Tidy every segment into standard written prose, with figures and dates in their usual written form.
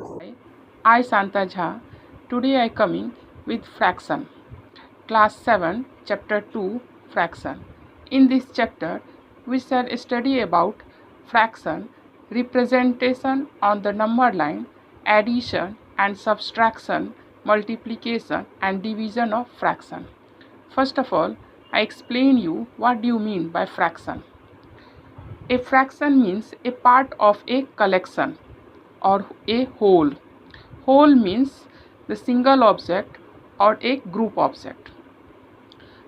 Hi, I Santa Jha. Today I coming with fraction. Class 7, Chapter 2, Fraction. In this chapter, we shall study about fraction, representation on the number line, addition and subtraction, multiplication and division of fraction. First of all, I explain you what do you mean by fraction. A fraction means a part of a collection or a whole. Whole means the single object or a group object.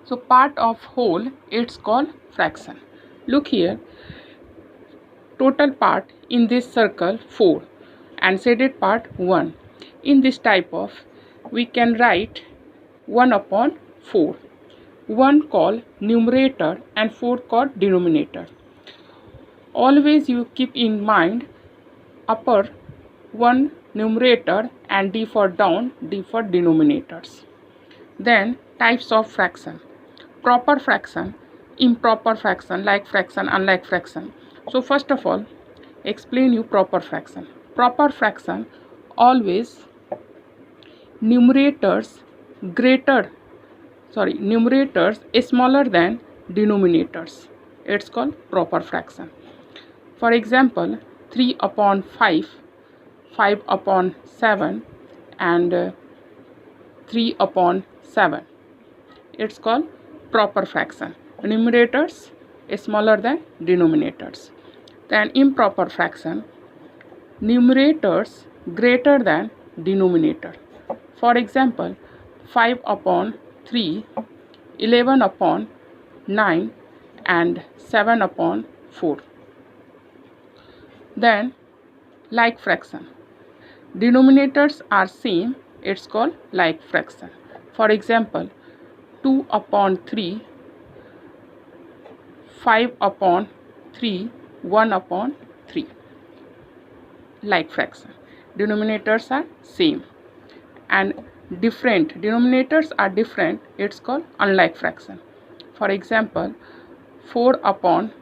So part of whole, it's called fraction. Look here, total part in this circle 4 and shaded part 1. In this type of, we can write 1 upon 4. 1 called numerator and 4 called denominator. Always you keep in mind upper 1 numerator and d for down, d for denominators. Then types of fraction: proper fraction, improper fraction, like fraction, unlike fraction. So first of all, explain you proper fraction. Proper fraction, always numerators is smaller than denominators. It's called proper fraction. For example, 3 upon 5, 5 upon 7 and 3 upon 7. It's called proper fraction. Numerators is smaller than denominators. Then improper fraction, numerators greater than denominator. For example, 5 upon 3, 11 upon 9 and 7 upon 4. Then like fraction, denominators are same, it's called like fraction. For example, 2 upon 3, 5 upon 3, 1 upon 3. Like fraction. Denominators are same and different. Denominators are different, it's called unlike fraction. For example, 4 upon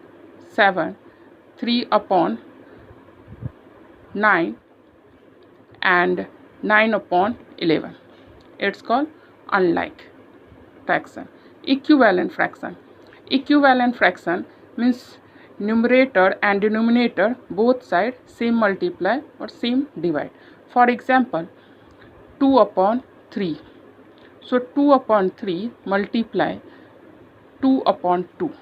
7, 3 upon 9 and 9 upon 11. It's called unlike fraction. Equivalent fraction. Equivalent fraction means numerator and denominator both sides same multiply or same divide. For example, 2 upon 3. So 2 upon 3 multiply 2 upon 2.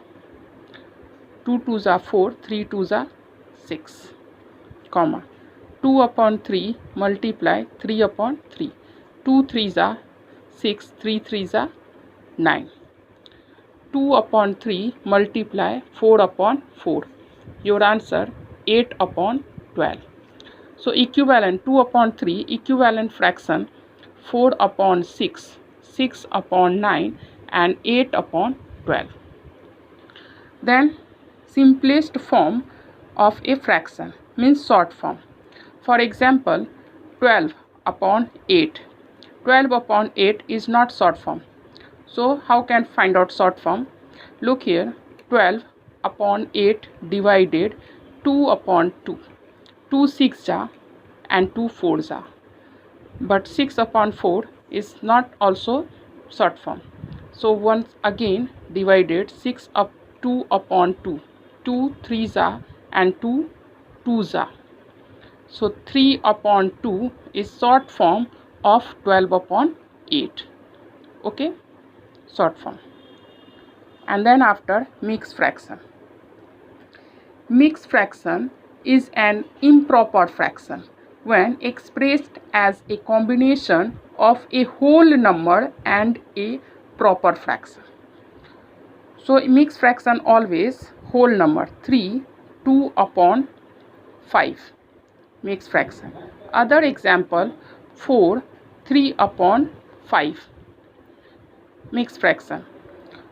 2 2s are 4, 3 2s are 6, comma. 2 upon 3 multiply 3 upon 3. 2 3s are 6, 3 3s are 9. 2 upon 3 multiply 4 upon 4. Your answer 8 upon 12. So equivalent 2 upon 3, equivalent fraction 4 upon 6, 6 upon 9 and 8 upon 12. Then simplest form of a fraction means short form. For example, 12 upon 8. 12 upon 8 is not short form. So how can find out short form? Look here, 12 upon 8 divided 2 upon 2. 2 6 are and 2 4s are. But 6 upon 4 is not also short form. So once again divided 6 up 2 upon 2. 2 3s are and 2 2s are. So 3 upon 2 is short form of 12 upon 8. Okay, short form. And then after mixed fraction. Mixed fraction is an improper fraction when expressed as a combination of a whole number and a proper fraction. So mixed fraction always whole number 3, 2 upon 5. Mixed fraction. Other example 4, 3 upon 5. Mixed fraction.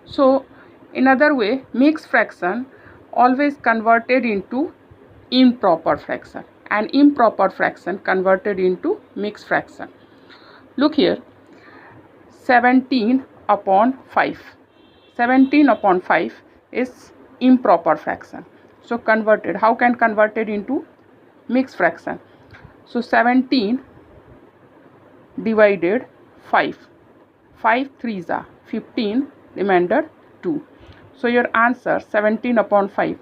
So in other way, mixed fraction always converted into improper fraction and improper fraction converted into mixed fraction. Look here, 17 upon 5. 17 upon 5 is improper fraction. So converted, how can converted into mixed fraction? So 17 divided 5. 5 3s are 15, remainder 2. So your answer 17 upon 5.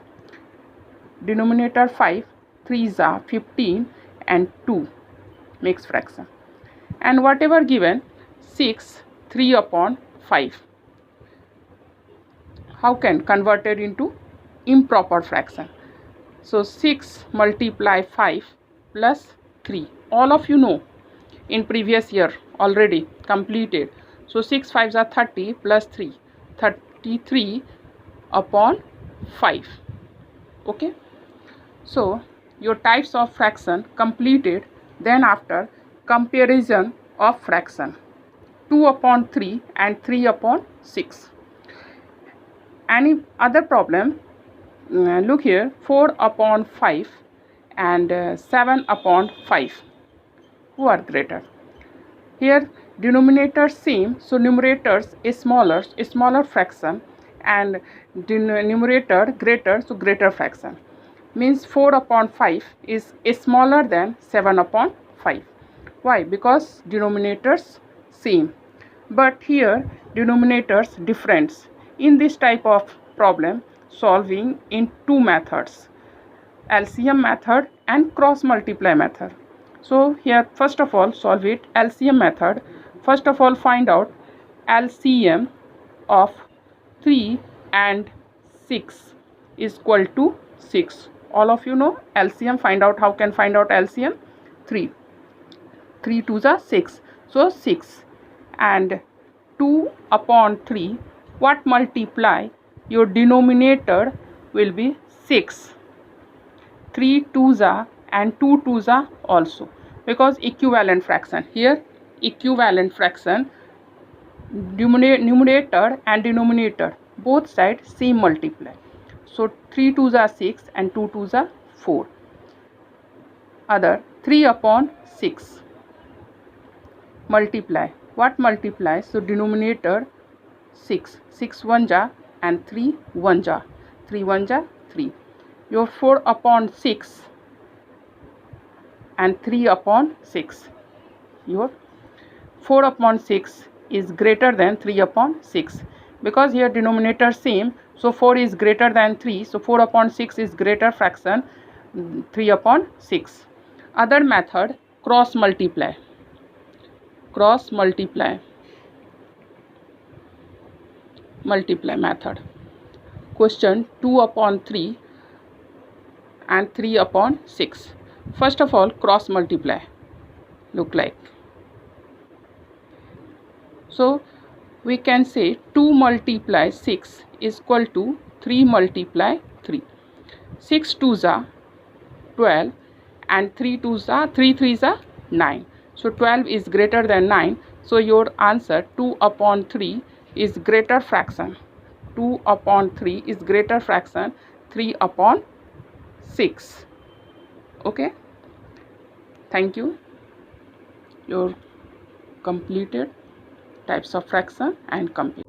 Denominator 5, 3s are 15 and 2 makes fraction. And whatever given, 6, 3 upon 5. How can convert it into improper fraction? So 6 multiply 5 plus 3. All of you know in previous year already completed. So 6 5s are 30 plus 3. 33 upon 5. Okay. So your types of fraction completed. Then after comparison of fraction. 2 upon 3 and 3 upon 6. Any other problem? Look here, 4 upon 5 and 7 upon 5. Who are greater? Here denominators same, so numerators is smaller fraction, and numerator greater, so greater fraction. Means 4 upon 5 is smaller than 7 upon 5. Why? Because denominators same. But here denominators different. In this type of problem, solving in two methods, LCM method and cross multiply method. So here first of all solve it LCM method. First of all find out LCM of 3 and 6 is equal to 6. All of you know LCM. Find out, how can find out LCM? 3 2s are 6, so 6 and 2 upon 3. What multiply? Your denominator will be 6. 3 2s are and 2 2s are also, because equivalent fraction. Here equivalent fraction, numerator and denominator both sides same multiply. So 3 2s are 6 and 2 2s are 4. Other 3 upon 6 multiply. What multiplies? So denominator 6, 6 1 ja and 3 1 ja, 3 1 ja 3. Your 4 upon 6 and 3 upon 6. Your 4 upon 6 is greater than 3 upon 6, because here denominator same, so 4 is greater than 3, so 4 upon 6 is greater fraction 3 upon 6. Other method, cross multiply. Cross multiply method. Question 2 upon 3 and 3 upon 6. First of all cross multiply. Look like, so we can say 2 multiply 6 is equal to 3 multiply 3. 6 2s are 12 and 3 2s are 3 3s are 9. So 12 is greater than 9. So your answer 2 upon 3 is greater fraction. 2 upon 3 is greater fraction 3 upon 6. Okay. Thank you. Your completed types of fraction and compare.